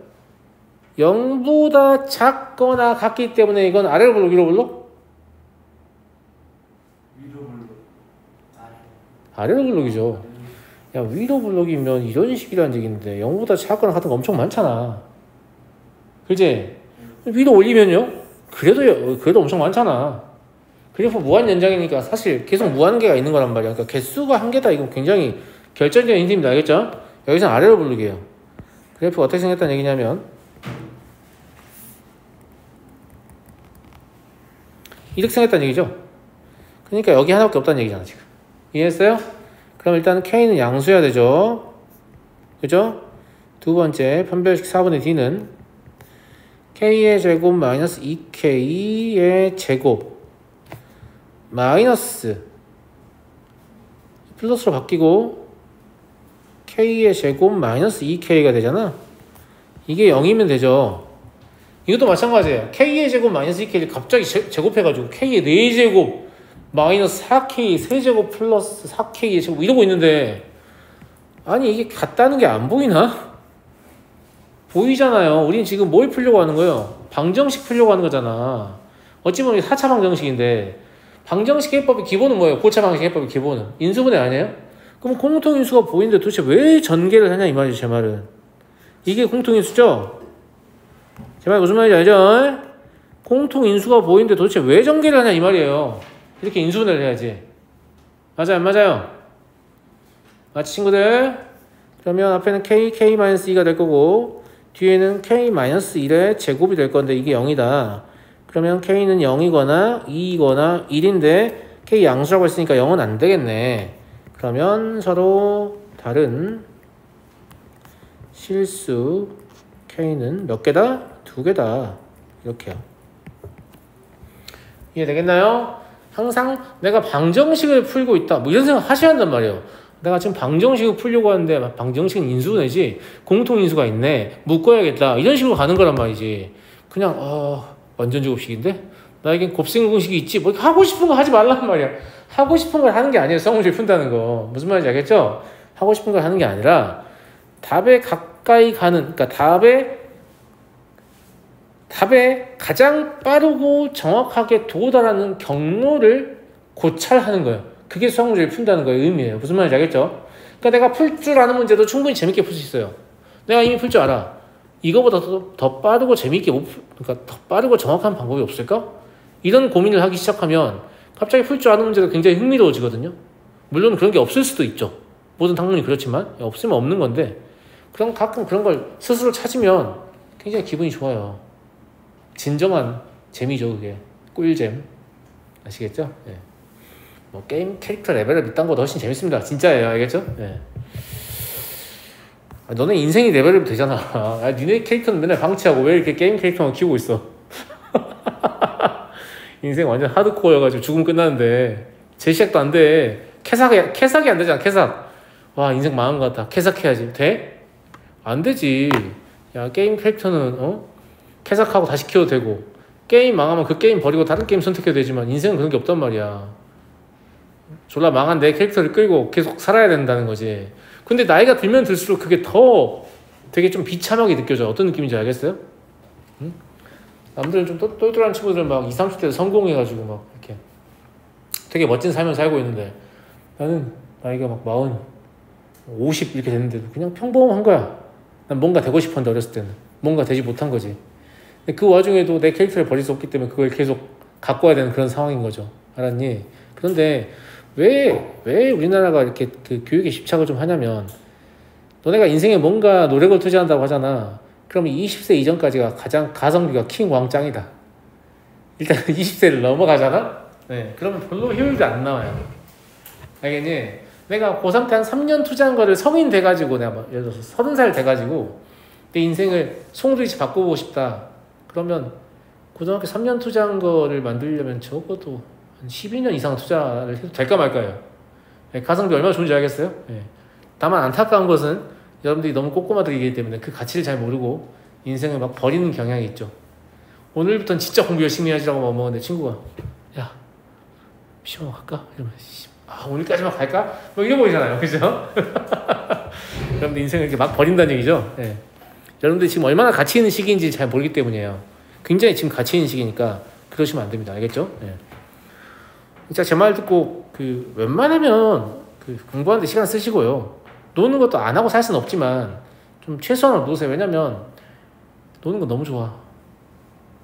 0보다 작거나 같기 때문에 이건 아래로 블록, 위로 블록? 위로 블록. 아래로 블록이죠. 야, 위로 블록이면 이런 식이라는 얘기인데 0보다 작거나 같은 거 엄청 많잖아. 그치? 위로 올리면요? 그래도 엄청 많잖아. 그래프 무한 연장이니까 사실 계속 무한계가 있는 거란 말이야. 그러니까 개수가 한 개다. 이건 굉장히 결정적인 힌트입니다. 알겠죠? 여기서는 아래로 블록이에요. 그래프가 어떻게 생겼다는 얘기냐면 이렇게 생겼다는 얘기죠. 그러니까 여기 하나밖에 없다는 얘기잖아 지금. 이해했어요? 그럼 일단 K는 양수여야 되죠. 그죠? 두 번째 판별식 4분의 D는 K의 제곱 마이너스 2K의 제곱 마이너스 플러스로 바뀌고 K의 제곱 마이너스 2K가 되잖아. 이게 0이면 되죠. 이것도 마찬가지예요. K의 제곱 마이너스 2K를 갑자기 제곱해가지고 K의 4제곱 마이너스 4K 세제곱 플러스 4K의 제곱 이러고 있는데 아니 이게 같다는 게 안 보이나? 보이잖아요. 우린 지금 뭘 풀려고 하는 거예요? 방정식 풀려고 하는 거잖아. 어찌 보면 4차 방정식인데 방정식 해법의 기본은 뭐예요? 고차 방정식 해법의 기본은 인수분해 아니에요? 그럼 공통인수가 보이는데 도대체 왜 전개를 하냐 이 말이죠. 제 말은 이게 공통인수죠? 제 말 무슨 말인지 알죠? 공통인수가 보이는데 도대체 왜 전개를 하냐 이 말이에요. 이렇게 인수분해를 해야지. 맞아요 안 맞아요? 맞지 친구들? 그러면 앞에는 K-2가 될 거고 뒤에는 K-1의 제곱이 될 건데 이게 0이다. 그러면 K는 0이거나 2이거나 1인데 K 양수라고 했으니까 0은 안 되겠네. 그러면 서로 다른 실수 K는 몇 개다? 2개다. 이렇게요. 이해되겠나요? 항상 내가 방정식을 풀고 있다. 뭐 이런 생각 하셔야 한단 말이에요. 내가 지금 방정식을 풀려고 하는데 방정식은 인수분해지 공통인수가 있네. 묶어야겠다. 이런 식으로 가는 거란 말이지. 그냥 완전 제곱식인데? 나에겐 곱셈공식이 있지. 뭐 하고 싶은 거 하지 말란 말이야. 하고 싶은 걸 하는 게 아니에요. 쌍문제를 푼다는 거. 무슨 말인지 알겠죠? 하고 싶은 걸 하는 게 아니라 답에 가까이 가는 그러니까 답에 가장 빠르고 정확하게 도달하는 경로를 고찰하는 거예요. 그게 수학문제를 푼다는 거예요. 의미예요. 무슨 말인지 알겠죠? 그러니까 내가 풀 줄 아는 문제도 충분히 재밌게 풀 수 있어요. 내가 이미 풀 줄 알아. 이거보다 더 빠르고 재밌게 그러니까 더 빠르고 정확한 방법이 없을까? 이런 고민을 하기 시작하면 갑자기 풀 줄 아는 문제가 굉장히 흥미로워지거든요. 물론 그런 게 없을 수도 있죠. 모든 학문이 그렇지만 없으면 없는 건데 그럼 가끔 그런 걸 스스로 찾으면 굉장히 기분이 좋아요. 진정한 재미죠. 그게 꿀잼. 아시겠죠? 네. 뭐 게임 캐릭터 레벨업 이딴 거도 훨씬 재밌습니다. 진짜예요. 알겠죠? 네. 너네 인생이 레벨업 되잖아. 니네 캐릭터는 맨날 방치하고 왜 이렇게 게임 캐릭터만 키우고 있어? 인생 완전 하드코어여가지고 죽으면 끝나는데 재시작도 안 돼. 캐삭이 안 되잖아. 캐삭. 와 인생 망한 것 같다. 캐삭해야지. 돼? 안 되지. 야 게임 캐릭터는 캐삭하고 다시 키워도 되고 게임 망하면 그 게임 버리고 다른 게임 선택해도 되지만 인생은 그런 게 없단 말이야. 졸라 망한 내 캐릭터를 끌고 계속 살아야 된다는 거지. 근데 나이가 들면 들수록 그게 더 되게 좀 비참하게 느껴져. 어떤 느낌인지 알겠어요? 응? 남들은 좀 똘똘한 친구들 막 20, 30대에 성공해가지고 막 이렇게 되게 멋진 삶을 살고 있는데 나는 나이가 막 40, 50 이렇게 됐는데도 그냥 평범한 거야. 난 뭔가 되고 싶었는데 어렸을 때는 뭔가 되지 못한 거지. 근데 그 와중에도 내 캐릭터를 버릴 수 없기 때문에 그걸 계속 갖고 와야 되는 그런 상황인 거죠. 알았니? 그런데 왜 우리나라가 이렇게 그 교육에 집착을 좀 하냐면 너네가 인생에 뭔가 노력을 투자한다고 하잖아. 그럼 20세 이전까지가 가장 가성비가 킹 왕짱이다. 일단 20세를 넘어가잖아? 네, 그러면 별로 효율도 안 나와요. 알겠니? 내가 고3 때 한 3년 투자한 거를 성인 돼가지고 내가 막 예를 들어서 30살 돼가지고 내 인생을 송두리째 바꾸고 싶다. 그러면 고등학교 3년 투자한 거를 만들려면 적어도 한 12년 이상 투자를 해도 될까 말까요? 네, 가성비 얼마나 좋은지 알겠어요? 네. 다만 안타까운 것은 여러분들이 너무 꼼꼼하들이기 때문에 그 가치를 잘 모르고 인생을 막 버리는 경향이 있죠. 오늘부터는 진짜 공부 열심히 하시라고 먹었는데 친구가 야 시험 갈까? 이러면 오늘까지만 갈까? 뭐 이래 보이잖아요. 그죠? 여러분들 인생을 이렇게 막 버린다는 얘기죠. 네. 여러분들이 지금 얼마나 가치 있는 시기인지 잘 모르기 때문이에요. 굉장히 지금 가치 있는 시기니까 그러시면 안 됩니다. 알겠죠? 네. 진짜 제 말 듣고 웬만하면 공부하는데 시간 쓰시고요. 노는 것도 안 하고 살 수는 없지만 좀 최소한으로 노세요. 왜냐면 노는 거 너무 좋아.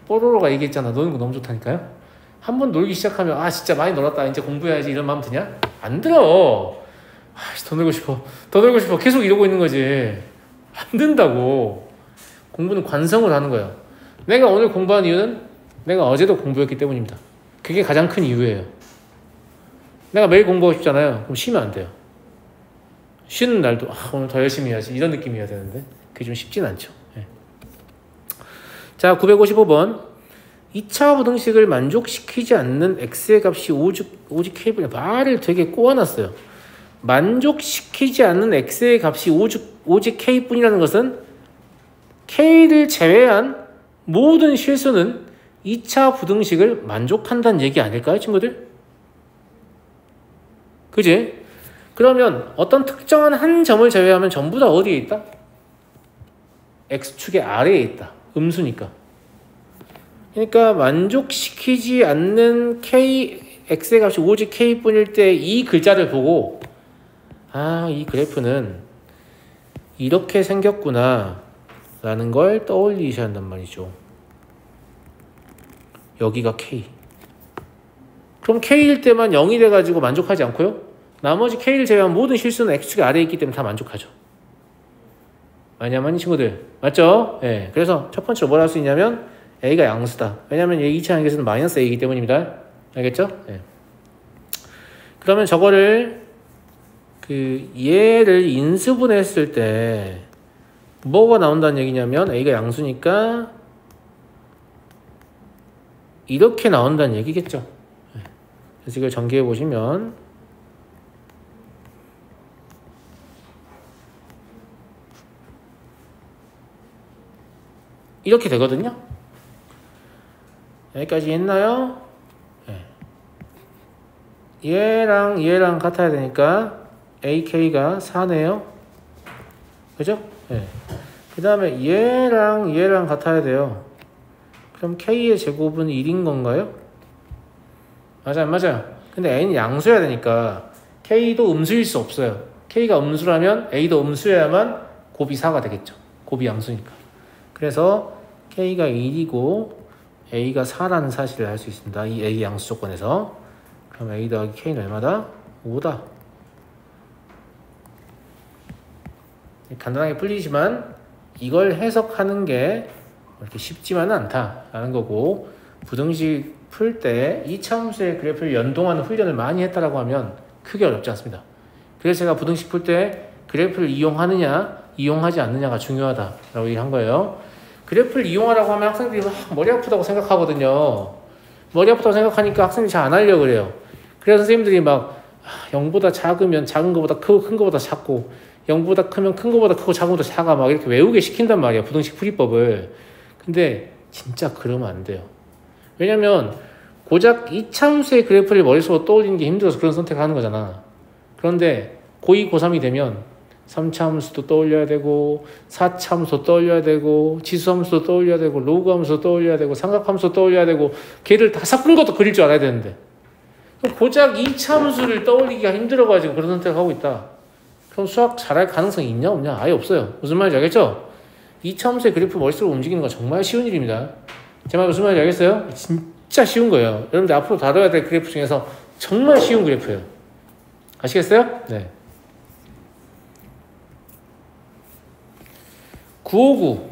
뽀로로가 얘기했잖아. 노는 거 너무 좋다니까요. 한 번 놀기 시작하면 진짜 많이 놀았다. 이제 공부해야지 이런 마음 드냐? 안 들어. 더 놀고 싶어. 계속 이러고 있는 거지. 안 된다고. 공부는 관성을 하는 거야. 내가 오늘 공부한 이유는 내가 어제도 공부했기 때문입니다. 그게 그게 가장 큰 이유예요. 내가 매일 공부하고 싶잖아요. 그럼 쉬면 안 돼요. 쉬는 날도 오늘 더 열심히 해야지 이런 느낌이어야 되는데 그게 좀 쉽진 않죠. 예. 자, 955번 2차 부등식을 만족시키지 않는 x의 값이 오직 k분의 말을 되게 꼬아놨어요. 만족시키지 않는 x의 값이 오직 k뿐이라는 것은 k를 제외한 모든 실수는 2차 부등식을 만족한다는 얘기 아닐까요, 친구들? 그지? 그러면 어떤 특정한 한 점을 제외하면 전부 다 어디에 있다? x축의 아래에 있다. 음수니까. 그러니까 만족시키지 않는 x의 값이 오직 k뿐일 때 이 글자를 보고 이 그래프는 이렇게 생겼구나 라는 걸 떠올리셔야 한단 말이죠. 여기가 k. 그럼 k일 때만 0이 돼가지고 만족하지 않고요. 나머지 k를 제외한 모든 실수는 x축의 아래에 있기 때문에 다 만족하죠. 많이 안 맞니 친구들? 맞죠? 네. 그래서 첫 번째로 뭘 할 수 있냐면 a가 양수다. 왜냐면 얘 2차 관계에서는 마이너스 a이기 때문입니다. 알겠죠? 네. 그러면 저거를 얘를 인수분해했을 때 뭐가 나온다는 얘기냐면 a가 양수니까 이렇게 나온다는 얘기겠죠. 그래서 이걸 전개해 보시면 이렇게 되거든요. 여기까지 했나요? 얘랑 같아야 되니까 ak가 4네요. 그죠? 그 다음에 얘랑 같아야 돼요. 그럼 k의 제곱은 1인 건가요? 맞아요, 맞아요. 근데 a는 양수여야 되니까 k도 음수일 수 없어요. k가 음수라면 a도 음수여야만 곱이 4가 되겠죠. 곱이 양수니까. 그래서 k가 1이고 a가 4라는 사실을 알 수 있습니다. 이 a 양수 조건에서. 그럼 a 더하기 k는 얼마다? 5다. 간단하게 풀리지만 이걸 해석하는 게 그렇게 쉽지만은 않다라는 거고, 부등식 풀 때 이차함수의 그래프를 연동하는 훈련을 많이 했다라고 하면 크게 어렵지 않습니다. 그래서 제가 부등식 풀 때 그래프를 이용하느냐 이용하지 않느냐가 중요하다라고 얘기한 거예요. 그래프를 이용하라고 하면 학생들이 머리 아프다고 생각하거든요. 머리 아프다고 생각하니까 학생들이 잘 안 하려고 그래요. 그래서 선생님들이 막 0보다 작으면 작은 것보다 크고 큰 것보다 작고 0보다 크면 큰 것보다 크고 작은 것보다 작아 막 이렇게 외우게 시킨단 말이야, 부등식 풀이법을. 근데 진짜 그러면 안 돼요. 왜냐면 고작 2차함수의 그래프를 머릿속으로 떠올리는 게 힘들어서 그런 선택을 하는 거잖아. 그런데 고2, 고3이 되면 3차함수도 떠올려야 되고 4차함수도 떠올려야 되고 지수함수도 떠올려야 되고 로그함수도 떠올려야 되고 삼각함수도 떠올려야 되고 걔를 다 섞은 것도 그릴 줄 알아야 되는데 고작 2차함수를 떠올리기가 힘들어가지고 그런 선택을 하고 있다. 그럼 수학 잘할 가능성이 있냐 없냐? 아예 없어요. 무슨 말인지 알겠죠? 2차함수의 그래프 머릿속으로 움직이는 건 정말 쉬운 일입니다. 제 말 무슨 말인지 알겠어요? 진짜 쉬운 거예요. 여러분들 앞으로 다뤄야 될 그래프 중에서 정말 쉬운 그래프예요. 아시겠어요? 네. 959.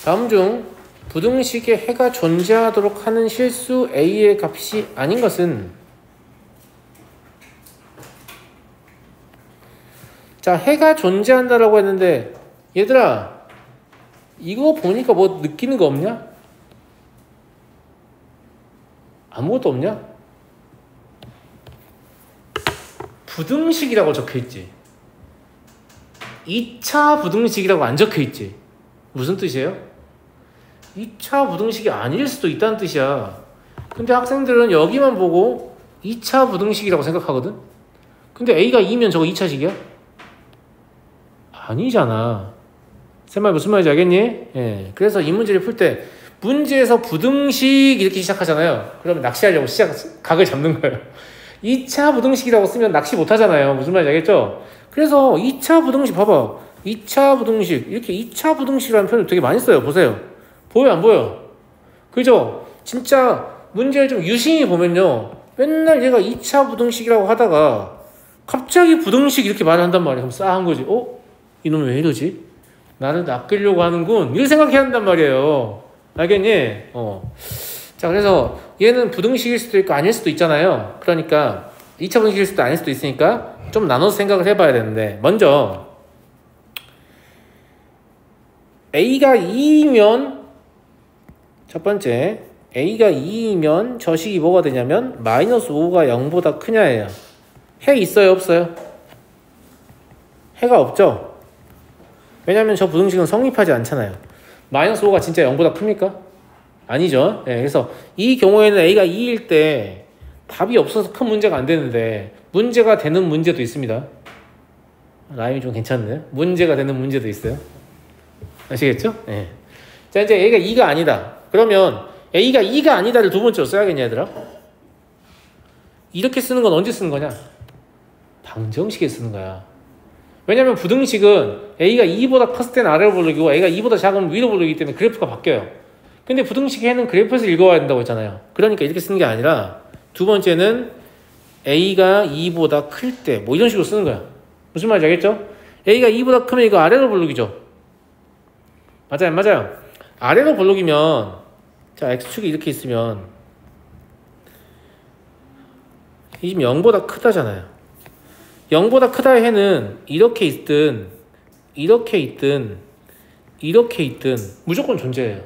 다음 중 부등식에 해가 존재하도록 하는 실수 a의 값이 아닌 것은, 자, 해가 존재한다라고 했는데 얘들아 이거 보니까 뭐 느끼는 거 없냐? 아무것도 없냐? 부등식이라고 적혀있지. 2차 부등식이라고 안 적혀있지. 무슨 뜻이에요? 2차 부등식이 아닐 수도 있다는 뜻이야. 근데 학생들은 여기만 보고 2차 부등식이라고 생각하거든? 근데 A가 2면 저거 2차식이야? 아니잖아. 쌤말 무슨 말인지 알겠니? 예. 그래서 이 문제를 풀 때 문제에서 부등식 이렇게 시작하잖아요. 그러면 낚시하려고 각을 잡는 거예요. 2차 부등식이라고 쓰면 낚시 못 하잖아요. 무슨 말인지 알겠죠? 그래서 2차 부등식 봐봐. 2차 부등식 이렇게 2차 부등식이라는 표현을 되게 많이 써요. 보세요. 보여 안 보여? 그죠? 진짜 문제를 좀 유심히 보면요, 맨날 얘가 2차 부등식이라고 하다가 갑자기 부등식 이렇게 말을 한단 말이에요. 그럼 싸한 거지. 이놈 왜 이러지? 나를 낚으려고 하는군. 이렇게 생각해야 한단 말이에요. 알겠니? 자, 자, 그래서 얘는 부등식일 수도 있고 아닐 수도 있잖아요. 그러니까 2차 부등식일 수도 아닐 수도 있으니까 좀 나눠서 생각을 해봐야 되는데, 먼저 A가 2이면 첫 번째 A가 2이면 저 식이 뭐가 되냐면 마이너스 5가 0보다 크냐예요. 해 있어요, 없어요? 해가 없죠? 왜냐면 저 부등식은 성립하지 않잖아요. 마이너스 5가 진짜 0보다 큽니까? 아니죠. 예, 그래서 이 경우에는 A가 2일 때 답이 없어서 큰 문제가 안 되는데 문제가 되는 문제도 있습니다. 라임이 좀 괜찮네요. 문제가 되는 문제도 있어요. 아시겠죠? 예. 자, 이제 A가 2가 아니다. 그러면 A가 2가 아니다를 두 번째로 써야겠냐, 얘들아? 이렇게 쓰는 건 언제 쓰는 거냐? 방정식에 쓰는 거야. 왜냐면 부등식은 A가 2보다 컸을 때는 아래로 부르기고 A가 2보다 작으면 위로 부르기 때문에 그래프가 바뀌어요. 근데 부등식 해는 그래프에서 읽어와야 된다고 했잖아요. 그러니까 이렇게 쓰는 게 아니라 두 번째는 A가 2보다 클 때 뭐 이런 식으로 쓰는 거야. 무슨 말인지 알겠죠? A가 2보다 크면 이거 아래로 부르기죠. 맞아요, 맞아요. 아래로 부르기면 자, X축이 이렇게 있으면 이 지금 0보다 크다잖아요. 0보다 크다의 해는 이렇게 있든 이렇게 있든 이렇게 있든 무조건 존재해요.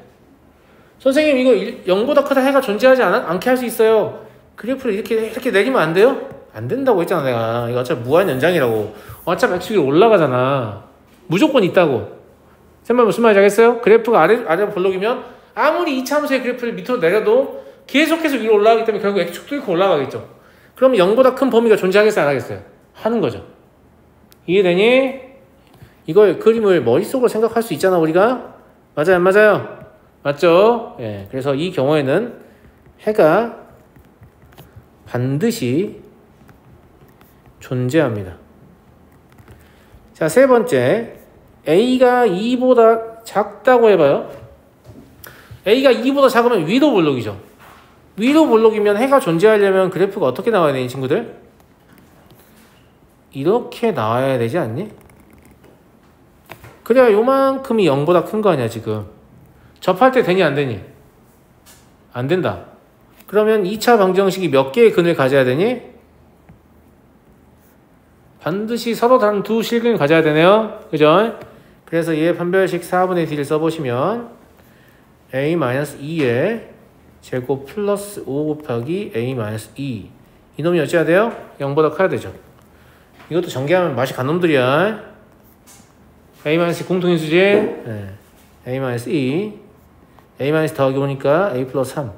선생님 이거 0보다 크다 해가 존재하지 않게 할 수 있어요. 그래프를 이렇게 내리면 안 돼요? 안 된다고 했잖아 내가. 이거 어차피 무한 연장이라고. 어차피 X축이 올라가잖아. 무조건 있다고. 선생님 무슨 말인지 알겠어요? 그래프가 아래로 볼록이면 아무리 이차함수의 그래프를 밑으로 내려도 계속해서 위로 올라가기 때문에 결국 X축도 이렇게 올라가겠죠. 그럼 0보다 큰 범위가 존재하겠어요? 안 하겠어요? 하는 거죠. 이해되니? 이걸 그림을 머릿속으로 생각할 수 있잖아 우리가. 맞아요, 안 맞아요? 맞죠? 예. 그래서 이 경우에는 해가 반드시 존재합니다. 자, 세 번째 A가 2보다 작다고 해봐요. A가 2보다 작으면 위로 볼록이죠. 위로 볼록이면 해가 존재하려면 그래프가 어떻게 나와야 되니 친구들? 이렇게 나와야 되지 않니? 그래야 요만큼이 0보다 큰 거 아니야 지금. 접할 때 되니 안 되니? 안 된다. 그러면 2차 방정식이 몇 개의 근을 가져야 되니? 반드시 서로 다른 두 실근을 가져야 되네요. 그죠? 그래서 얘 판별식 4분의 D를 써보시면 A-2의 제곱 플러스 5 곱하기 A-2 이놈이 어찌해야 돼요? 0보다 커야 되죠. 이것도 전개하면 맛이 간 놈들이야. A-2 공통인수지? 네. A-2 A- 더하기 오니까 A 플러스 3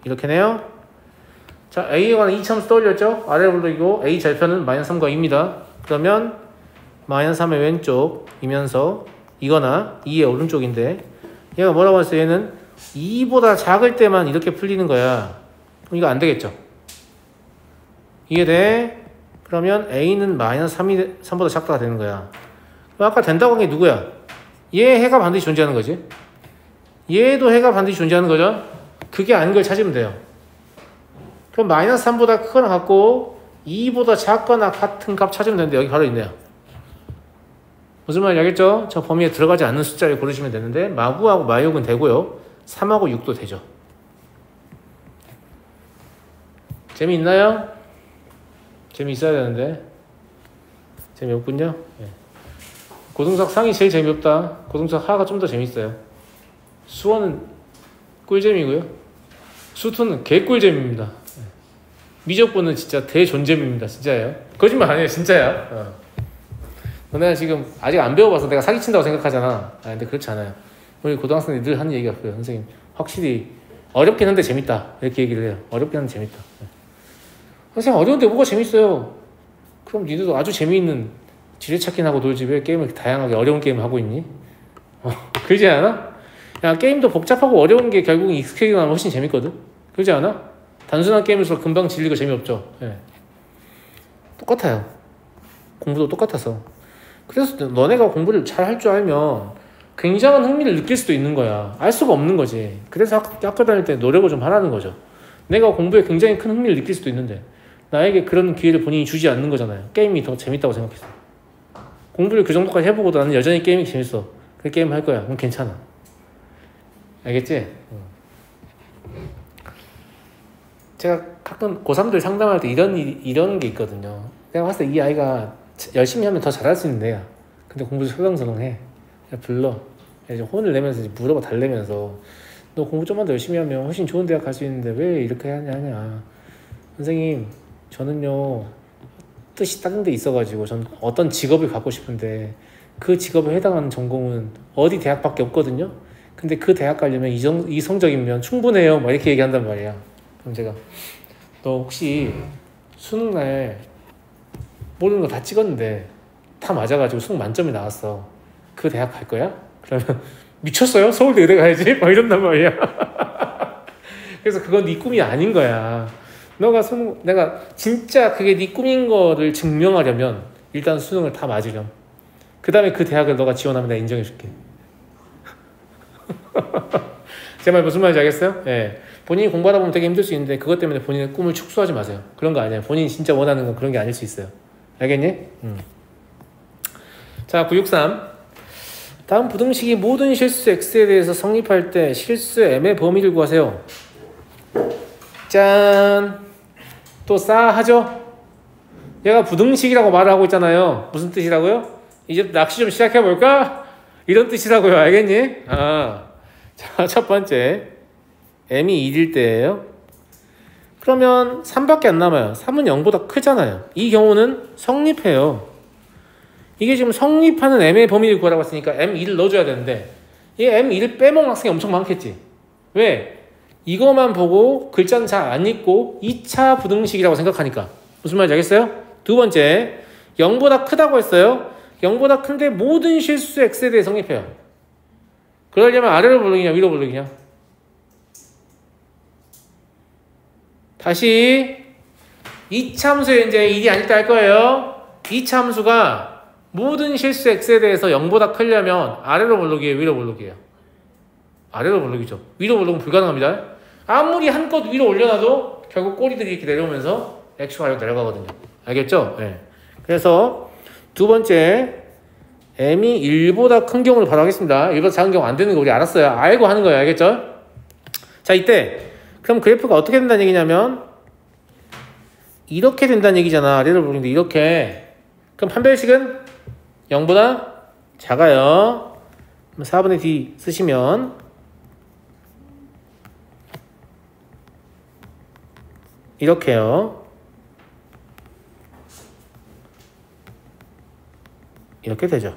이렇게네요. 자, A에 관한 이차함수 떠올렸죠? 아래로 불리고 A 절편은 마이너스 3과 2입니다. 그러면 마이너스 3의 왼쪽이면서 이거나 2의 오른쪽인데 얘가 뭐라고 했어요? 얘는 2보다 작을 때만 이렇게 풀리는 거야. 그럼 이거 안 되겠죠? 이해돼? 그러면 A는 마이너스 3보다 작다가 되는 거야. 그럼 아까 된다고 한 게 누구야? 얘 해가 반드시 존재하는 거지. 얘도 해가 반드시 존재하는 거죠. 그게 아닌 걸 찾으면 돼요. 그럼 마이너스 3보다 크거나 같고 2보다 작거나 같은 값 찾으면 되는데 여기 바로 있네요. 무슨 말인지 알겠죠? 저 범위에 들어가지 않는 숫자를 고르시면 되는데 마구하고 마육은 되고요. 3하고 6도 되죠. 재미있나요? 재미있어야 되는데 재미없군요. 네. 고등석 상이 제일 재미없다. 고등석 하가 좀 더 재밌어요. 수원은 꿀잼이고요. 수투는 개꿀잼입니다. 네. 미적분은 진짜 대존잼입니다. 진짜예요. 거짓말 아니에요. 진짜야. 너네가 지금 아직 안 배워봐서 내가 사기친다고 생각하잖아. 근데 그렇지 않아요. 우리 고등학생들이 늘 하는 얘기가 그래요. 선생님 확실히 어렵긴 한데 재밌다. 이렇게 얘기를 해요. 어렵긴 한데 재밌다. 선생님 어려운데 뭐가 재밌어요? 그럼 니들도 아주 재미있는 지뢰찾기나 하고 놀지 왜 게임을 이렇게 다양하게 어려운 게임을 하고 있니? 그러지 않아? 야, 게임도 복잡하고 어려운 게 결국은 익숙해지고 나면 훨씬 재밌거든? 그러지 않아? 단순한 게임일수록 금방 질리고 재미없죠? 네. 똑같아요. 공부도 똑같아서. 그래서 너네가 공부를 잘 할 줄 알면 굉장한 흥미를 느낄 수도 있는 거야. 알 수가 없는 거지. 그래서 학교 다닐 때 노력을 좀 하라는 거죠. 내가 공부에 굉장히 큰 흥미를 느낄 수도 있는데 나에게 그런 기회를 본인이 주지 않는 거잖아요. 게임이 더 재밌다고 생각했어. 공부를 그 정도까지 해보고 나는 여전히 게임이 재밌어. 그 게임 할 거야. 그럼 괜찮아. 알겠지? 제가 가끔 고3들 상담할 때 이런 게 있거든요. 내가 봤을 때 이 아이가 열심히 하면 더 잘할 수 있는 애야. 근데 공부 설렁설렁해. 그냥 불러. 이제 혼을 내면서 이제 물어봐 달래면서 너 공부 좀만 더 열심히 하면 훨씬 좋은 대학 갈 수 있는데 왜 이렇게 하냐. 선생님, 저는요 뜻이 다른 데 있어가지고 전 어떤 직업을 갖고 싶은데 그 직업에 해당하는 전공은 어디 대학밖에 없거든요. 근데 그 대학 가려면 이 성적이면 충분해요. 막 이렇게 얘기한단 말이야. 그럼 제가 너 혹시 수능날 모르는 거 다 찍었는데 다 맞아가지고 수능 만점이 나왔어. 그 대학 갈 거야? 그러면 미쳤어요? 서울대 의대 가야지? 막 이런단 말이야. 그래서 그건 네 꿈이 아닌 거야. 내가 진짜 그게 네 꿈인 거를 증명하려면 일단 수능을 다 맞으렴. 그 다음에 그 대학을 너가 지원하면 내가 인정해줄게. 제 말 무슨 말인지 알겠어요? 예. 본인이 공부하다 보면 되게 힘들 수 있는데 그것 때문에 본인의 꿈을 축소하지 마세요. 그런 거 아니에요. 본인이 진짜 원하는 건 그런 게 아닐 수 있어요. 알겠니? 자, 963. 다음 부등식이 모든 실수 x에 대해서 성립할 때 실수 m의 범위를 구하세요. 짠! 또 싸하죠? 얘가 부등식이라고 말을 하고 있잖아요. 무슨 뜻이라고요? 이제 낚시 좀 시작해볼까? 이런 뜻이라고요. 알겠니? 자, 첫 번째. m이 1일 때예요. 그러면 3밖에 안 남아요. 3은 0보다 크잖아요. 이 경우는 성립해요. 이게 지금 성립하는 m의 범위를 구하라고 했으니까 m2를 넣어줘야 되는데 이 m2를 빼먹는 학생이 엄청 많겠지. 왜? 이거만 보고 글자는 잘 안 읽고 2차 부등식이라고 생각하니까. 무슨 말인지 알겠어요? 두 번째, 0보다 크다고 했어요. 0보다 큰데 모든 실수 x에 대해 성립해요. 그러려면 아래로 볼록이냐 위로 볼록이냐? 다시 이차함수에 이제 1이 아닐 때 할 거예요. 이차함수가 모든 실수 x에 대해서 0보다 크려면 아래로 볼록이에요, 위로 볼록이에요? 아래로 볼록이죠. 위로 볼록은 불가능합니다. 아무리 한껏 위로 올려놔도 결국 꼬리들이 이렇게 내려오면서 x가 아래로 내려가거든요. 알겠죠? 네. 그래서 두 번째, m이 1보다 큰 경우를 바로 하겠습니다. 1보다 작은 경우 안 되는 거 우리 알았어요. 알고 하는 거예요. 알겠죠? 자, 이때 그럼 그래프가 어떻게 된다는 얘기냐면 이렇게 된다는 얘기잖아. 아래로 보는데 이렇게. 그럼 판별식은 0보다 작아요. 4분의 d 쓰시면 이렇게요. 이렇게 되죠.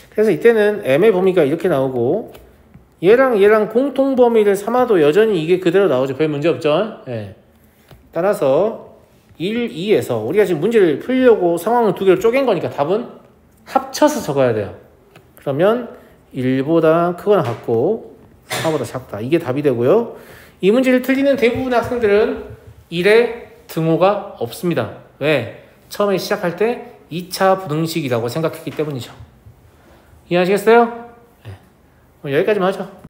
그래서 이때는 m의 범위가 이렇게 나오고 얘랑 공통 범위를 삼아도 여전히 이게 그대로 나오죠. 별 문제 없죠. 예. 따라서 1, 2에서 우리가 지금 문제를 풀려고 상황을 두 개로 쪼갠 거니까 답은 합쳐서 적어야 돼요. 그러면 1보다 크거나 같고 4보다 작다. 이게 답이 되고요. 이 문제를 틀리는 대부분의 학생들은 1에 등호가 없습니다. 왜? 처음에 시작할 때 2차 부등식이라고 생각했기 때문이죠. 이해하시겠어요? 네. 여기까지만 하죠.